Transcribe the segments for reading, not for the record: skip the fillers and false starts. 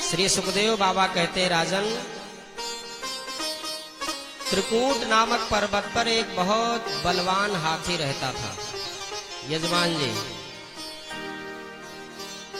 श्री सुखदेव बाबा कहते, राजन, त्रिकूट नामक पर्वत पर एक बहुत बलवान हाथी रहता था। यजमान जी,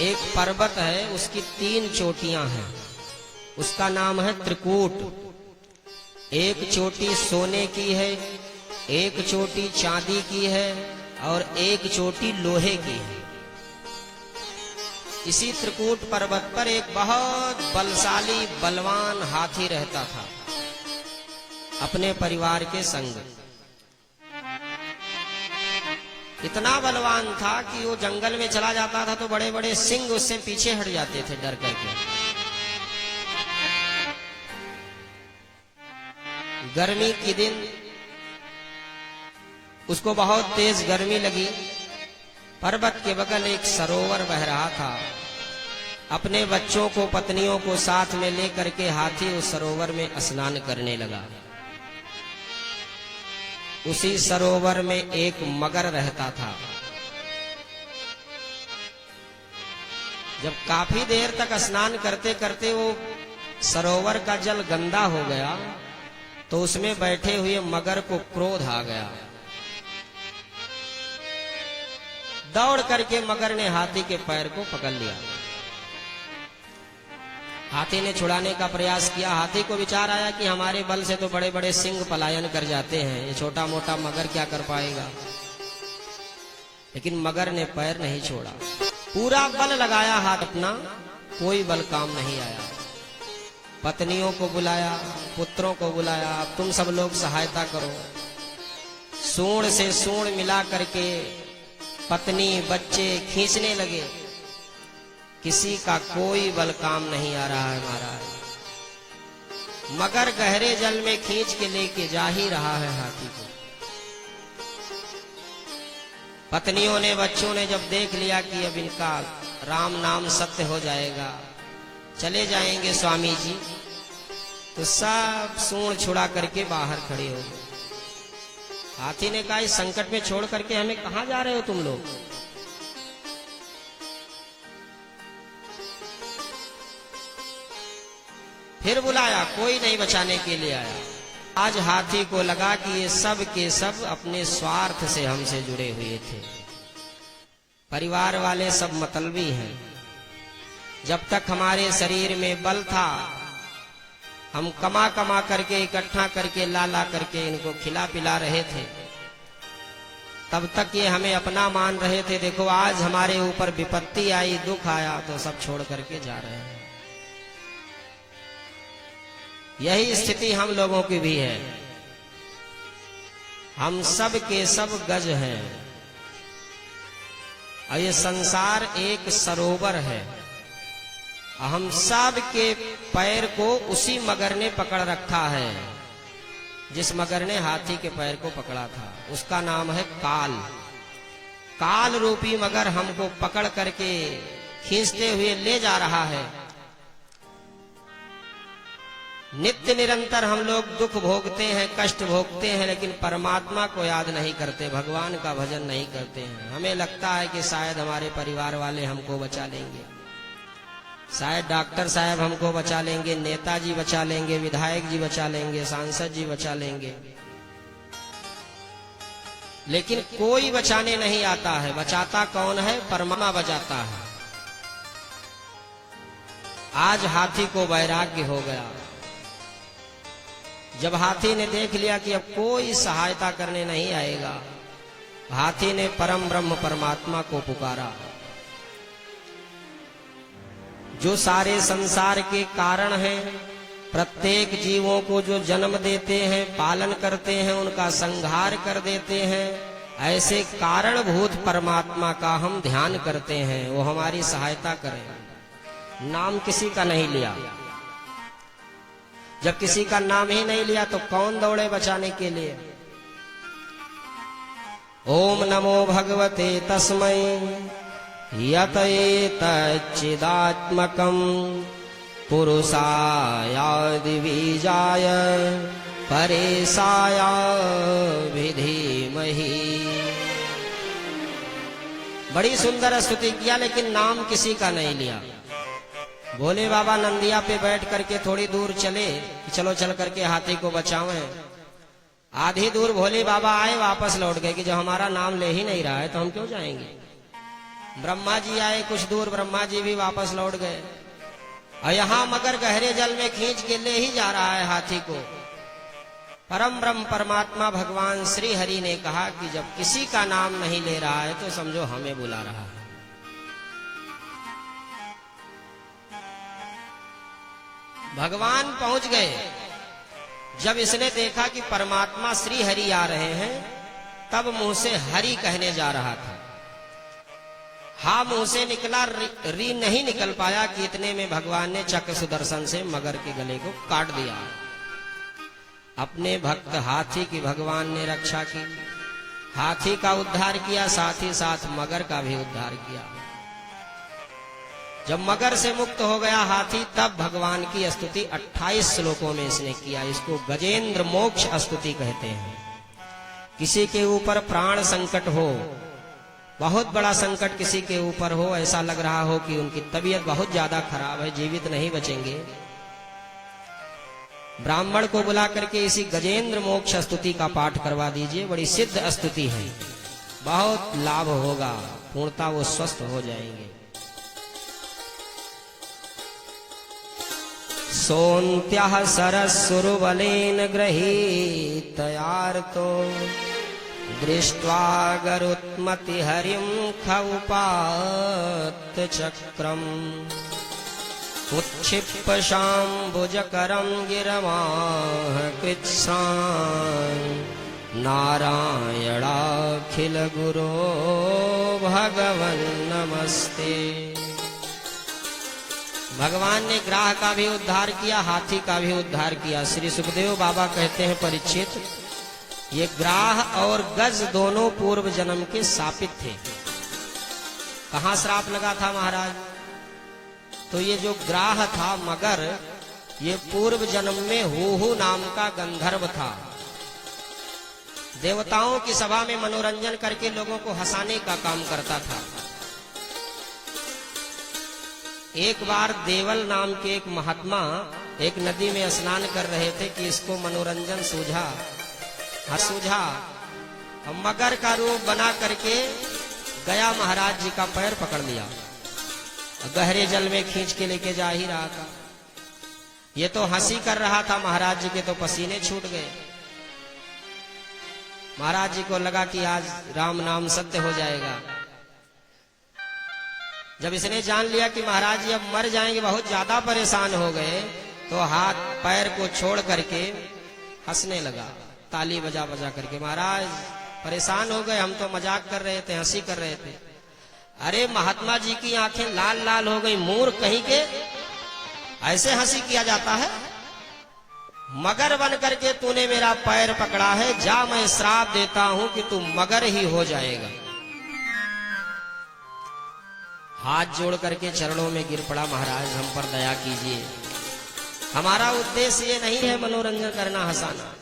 एक पर्वत है, उसकी 3 चोटियां हैं, उसका नाम है त्रिकूट। एक चोटी सोने की है, एक चोटी चांदी की है और एक चोटी लोहे की है। इसी त्रिकूट पर्वत पर एक बहुत बलशाली बलवान हाथी रहता था अपने परिवार के संग। इतना बलवान था कि वो जंगल में चला जाता था तो बड़े बड़े सिंह उससे पीछे हट जाते थे डर करके। गर्मी के दिन उसको बहुत तेज गर्मी लगी। पर्वत के बगल एक सरोवर बह रहा था। अपने बच्चों को, पत्नियों को साथ में लेकर के हाथी उस सरोवर में स्नान करने लगा। उसी सरोवर में एक मगर रहता था। जब काफी देर तक स्नान करते करते वो सरोवर का जल गंदा हो गया तो उसमें बैठे हुए मगर को क्रोध आ गया। दौड़ करके मगर ने हाथी के पैर को पकड़ लिया। हाथी ने छुड़ाने का प्रयास किया। हाथी को विचार आया कि हमारे बल से तो बड़े बड़े सिंह पलायन कर जाते हैं, ये छोटा मोटा मगर क्या कर पाएगा। लेकिन मगर ने पैर नहीं छोड़ा। पूरा बल लगाया हाथ अपना, कोई बल काम नहीं आया। पत्नियों को बुलाया, पुत्रों को बुलाया, अब तुम सब लोग सहायता करो। सूंड से सूंड मिला करके पत्नी बच्चे खींचने लगे। किसी का कोई बल काम नहीं आ रहा है महाराज। मगर गहरे जल में खींच के लेके जा ही रहा है हाथी को। पत्नियों ने, बच्चों ने जब देख लिया कि अब इनका राम नाम सत्य हो जाएगा, चले जाएंगे स्वामी जी, तो सब सूंड छुड़ा करके बाहर खड़े हो गए। हाथी ने कहा, इस संकट में छोड़ करके हमें कहां जा रहे हो तुम लोग। फिर बुलाया, कोई नहीं बचाने के लिए आया। आज हाथी को लगा कि ये सब के सब अपने स्वार्थ से हमसे जुड़े हुए थे। परिवार वाले सब मतलबी हैं। जब तक हमारे शरीर में बल था, हम कमा कमा करके, इकट्ठा करके, ला ला करके इनको खिला पिला रहे थे। तब तक ये हमें अपना मान रहे थे। देखो आज हमारे ऊपर विपत्ति आई, दुख आया तो सब छोड़ करके जा रहे हैं। यही स्थिति हम लोगों की भी है। हम सब के सब गज हैं और ये संसार एक सरोवर है। हम सब के पैर को उसी मगर ने पकड़ रखा है जिस मगर ने हाथी के पैर को पकड़ा था। उसका नाम है काल। काल रूपी मगर हमको पकड़ करके खींचते हुए ले जा रहा है। नित्य निरंतर हम लोग दुख भोगते हैं, कष्ट भोगते हैं, लेकिन परमात्मा को याद नहीं करते, भगवान का भजन नहीं करते हैं। हमें लगता है कि शायद हमारे परिवार वाले हमको बचा लेंगे, शायद डॉक्टर साहब हमको बचा लेंगे, नेताजी बचा लेंगे, विधायक जी बचा लेंगे, सांसद जी बचा लेंगे, लेकिन कोई बचाने नहीं आता है। बचाता कौन है? परमात्मा बचाता है। आज हाथी को वैराग्य हो गया। जब हाथी ने देख लिया कि अब कोई सहायता करने नहीं आएगा, हाथी ने परम ब्रह्म परमात्मा को पुकारा, जो सारे संसार के कारण हैं, प्रत्येक जीवों को जो जन्म देते हैं, पालन करते हैं, उनका संहार कर देते हैं, ऐसे कारणभूत परमात्मा का हम ध्यान करते हैं, वो हमारी सहायता करें। नाम किसी का नहीं लिया। जब किसी का नाम ही नहीं लिया तो कौन दौड़े बचाने के लिए। ओम नमो भगवते तस्मै यत एतच्चिदात्मकं पुरुषायादि बीजाय परेशाय विधीमहि। बड़ी सुंदर स्तुति किया, लेकिन नाम किसी का नहीं लिया। भोले बाबा नंदिया पे बैठ करके थोड़ी दूर चले कि चलो चल करके हाथी को बचावें। आधी दूर भोले बाबा आए, वापस लौट गए कि जो हमारा नाम ले ही नहीं रहा है तो हम क्यों जाएंगे। ब्रह्मा जी आए, कुछ दूर ब्रह्मा जी भी वापस लौट गए। और यहाँ मगर गहरे जल में खींच के ले ही जा रहा है हाथी को। परम ब्रह्म परमात्मा भगवान श्री हरि ने कहा कि जब किसी का नाम नहीं ले रहा है तो समझो हमें बुला रहा है। भगवान पहुंच गए। जब इसने देखा कि परमात्मा श्री हरि आ रहे हैं, तब मुंह से हरि कहने जा रहा था। हा मुंह से निकला, री नहीं निकल पाया कि इतने में भगवान ने चक्र सुदर्शन से मगर के गले को काट दिया। अपने भक्त हाथी की भगवान ने रक्षा की, हाथी का उद्धार किया, साथ ही साथ मगर का भी उद्धार किया। जब मगर से मुक्त हो गया हाथी, तब भगवान की स्तुति 28 श्लोकों में इसने किया। इसको गजेंद्र मोक्ष स्तुति कहते हैं। किसी के ऊपर प्राण संकट हो, बहुत बड़ा संकट किसी के ऊपर हो, ऐसा लग रहा हो कि उनकी तबीयत बहुत ज्यादा खराब है, जीवित नहीं बचेंगे, ब्राह्मण को बुला करके इसी गजेंद्र मोक्ष स्तुति का पाठ करवा दीजिए। बड़ी सिद्ध स्तुति है, बहुत लाभ होगा, पूर्णता वो स्वस्थ हो जाएंगे। सोन्त्यः सरस्सुरबलेन गृहीतयार्तो दृष्ट्वा गरुत्मति हरिं खौपात् चक्रम् उत्क्षिप्य शाम्बुजकरं गिरवाह कृत्स्नान् नारायणाखिल गुरो भगवन् नमस्ते। भगवान ने ग्राह का भी उद्धार किया, हाथी का भी उद्धार किया। श्री सुखदेव बाबा कहते हैं, परीक्षित, ये ग्राह और गज दोनों पूर्व जन्म के शापित थे। कहां श्राप लगा था महाराज? तो ये जो ग्राह था मगर, ये पूर्व जन्म में हूहू नाम का गंधर्व था। देवताओं की सभा में मनोरंजन करके लोगों को हंसाने का काम करता था। एक बार देवल नाम के एक महात्मा एक नदी में स्नान कर रहे थे कि इसको मनोरंजन सूझा, मगर का रूप बना करके गया महाराज जी का पैर पकड़ लिया, गहरे जल में खींच के लेके जा ही रहा था। ये तो हंसी कर रहा था, महाराज जी के तो पसीने छूट गए। महाराज जी को लगा कि आज राम नाम सत्य हो जाएगा। जब इसने जान लिया कि महाराज जी अब मर जाएंगे, बहुत ज्यादा परेशान हो गए, तो हाथ पैर को छोड़ करके हंसने लगा, ताली बजा बजा करके। महाराज परेशान हो गए, हम तो मजाक कर रहे थे, हंसी कर रहे थे। अरे महात्मा जी की आंखें लाल लाल हो गई, मूर्ख कहीं के, ऐसे हंसी किया जाता है? मगर बन करके तूने मेरा पैर पकड़ा है, जा मैं श्राप देता हूं कि तू मगर ही हो जाएगा। हाथ जोड़ करके चरणों में गिर पड़ा, महाराज हम पर दया कीजिए, हमारा उद्देश्य ये नहीं है मनोरंजन करना, हंसाना।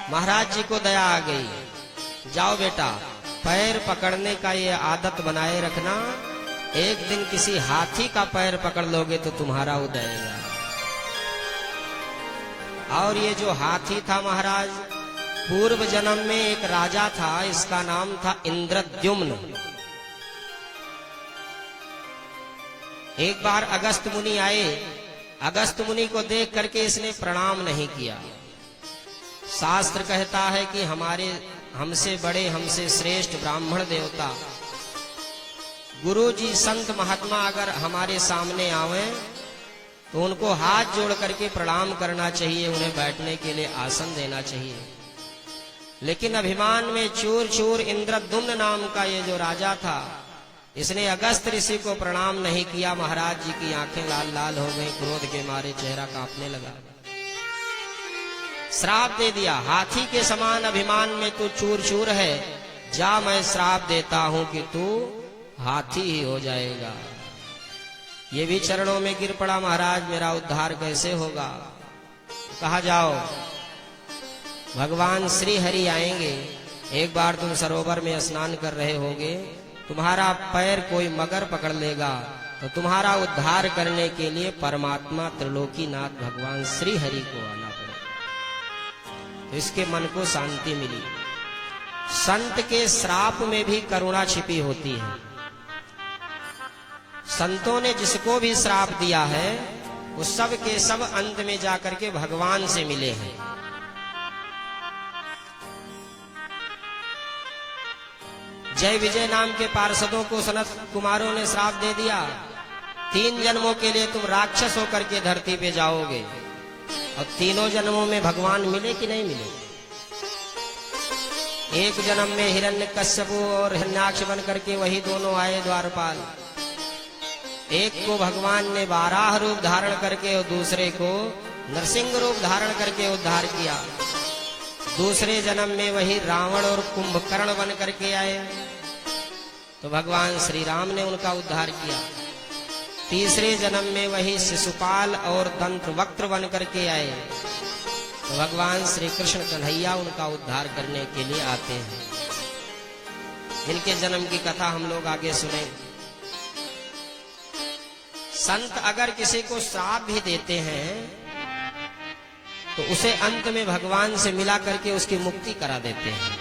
महाराज जी को दया आ गई, जाओ बेटा पैर पकड़ने का ये आदत बनाए रखना, एक दिन किसी हाथी का पैर पकड़ लोगे तो तुम्हारा उदयेगा। और ये जो हाथी था महाराज, पूर्व जन्म में एक राजा था, इसका नाम था इंद्रद्युम्न। एक बार अगस्त मुनि आए, अगस्त मुनि को देख करके इसने प्रणाम नहीं किया। शास्त्र कहता है कि हमसे बड़े, हमसे श्रेष्ठ ब्राह्मण देवता, गुरु जी, संत महात्मा अगर हमारे सामने आवे तो उनको हाथ जोड़ करके प्रणाम करना चाहिए, उन्हें बैठने के लिए आसन देना चाहिए। लेकिन अभिमान में चूर चूर इंद्रद्युम्न नाम का ये जो राजा था, इसने अगस्त ऋषि को प्रणाम नहीं किया। महाराज जी की आंखें लाल लाल हो गई, क्रोध के मारे चेहरा कांपने लगा, श्राप दे दिया। हाथी के समान अभिमान में तू चूर चूर है, जा मैं श्राप देता हूं कि तू हाथी ही हो जाएगा। ये भी चरणों में गिर पड़ा, महाराज मेरा उद्धार कैसे होगा? कहा जाओ भगवान श्री हरि आएंगे, एक बार तुम सरोवर में स्नान कर रहे होगे, तुम्हारा पैर कोई मगर पकड़ लेगा, तो तुम्हारा उद्धार करने के लिए परमात्मा त्रिलोकीनाथ भगवान श्री हरि को आना पड़े। तो इसके मन को शांति मिली। संत के श्राप में भी करुणा छिपी होती है। संतों ने जिसको भी श्राप दिया है वो सब के सब अंत में जाकर के भगवान से मिले हैं। जय विजय नाम के पार्षदों को सनत कुमारों ने श्राप दे दिया, 3 जन्मों के लिए तुम राक्षस होकर के धरती पे जाओगे। और तीनों जन्मों में भगवान मिले कि नहीं मिले? एक जन्म में हिरण्यकश्यप और हिरण्याक्ष बन करके वही दोनों आए द्वारपाल। एक को भगवान ने वाराह रूप धारण करके और दूसरे को नरसिंह रूप धारण करके उद्धार किया। दूसरे जन्म में वही रावण और कुंभकर्ण बन करके आए तो भगवान श्री राम ने उनका उद्धार किया। तीसरे जन्म में वही शिशुपाल और दंतवक्त्र बन करके आए तो भगवान श्री कृष्ण कन्हैया उनका उद्धार करने के लिए आते हैं। जिनके जन्म की कथा हम लोग आगे सुने। संत अगर किसी को श्राप भी देते हैं तो उसे अंत में भगवान से मिला करके उसकी मुक्ति करा देते हैं।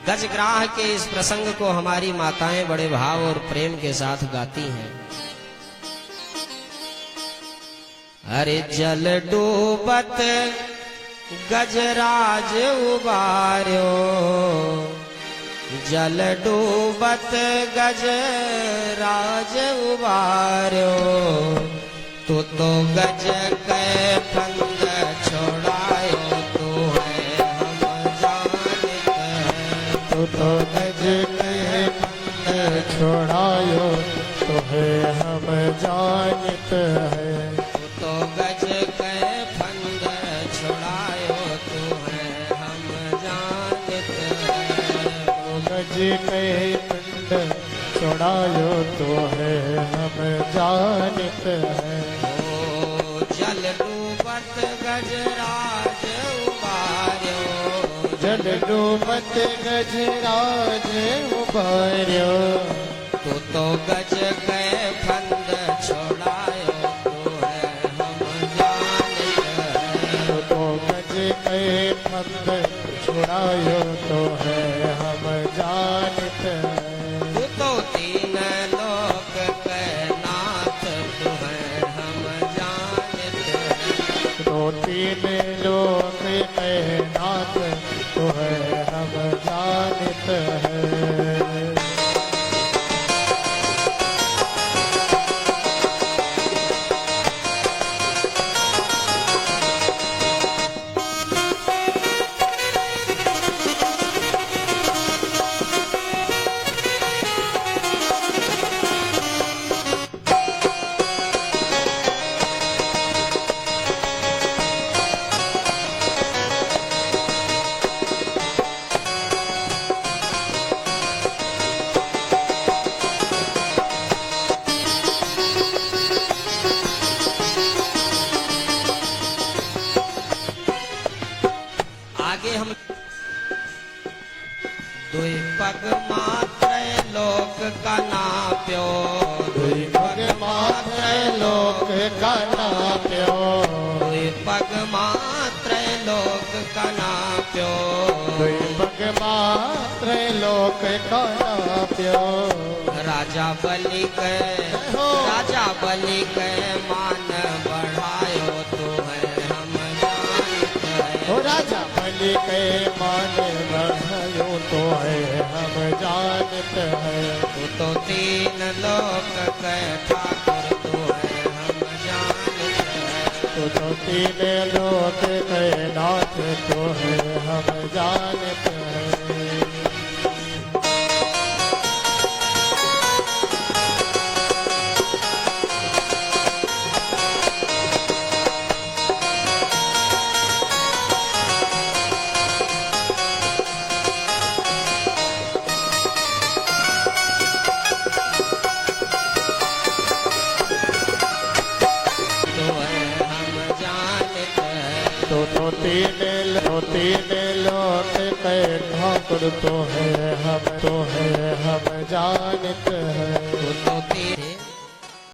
गजग्राह के इस प्रसंग को हमारी माताएं बड़े भाव और प्रेम के साथ गाती हैं। अरे जल डूबत गजराज उबार्यो, जल डूबत गजराज उबार्यो, तू तो गज के फंद छोड़ायो, तू है हम जानत है। तू तो गज के फंद छोड़ायो, तू है हम जानत है। तू तो गज के फंद छोड़ायो, तू है हम जानत है। तू गज के फंद छोड़ायो, तो है हम जानत है। जल डूबत गजराज उबार्यो, जल डूबत गजराज उबार्यो, तू तो गज के फंद छोड़ायो, तू है हम जानत है। तू तो गज के फंद छोड़ायो, तो है हम जानत है। तू तो 3 लोक के नाथ, तू है हम जानत है। तो 3 लोक के नाथ, तो है हम जानत है। आगे हम दुई पग मात्र लोक का नाप्यो, दुई पग मात्र लोक का नाप्यो, दुई पग मात्र लोक का नाप्यो, दुई पग मात्र लोक का नाप्यो। राजा बलि के मान बढ़ायो, तो है हम जानत है। ओ राजा बलि के मान बढ़ायो, तो है हम जानत है। तू तो 3 लोक के ठाकुर, तू है हम जानत है। तू तो 3 लोक के नाथ, तो है हम जानत है। तो 3 लोक के ठाकुर, तो है हम जानत है। तो तेरे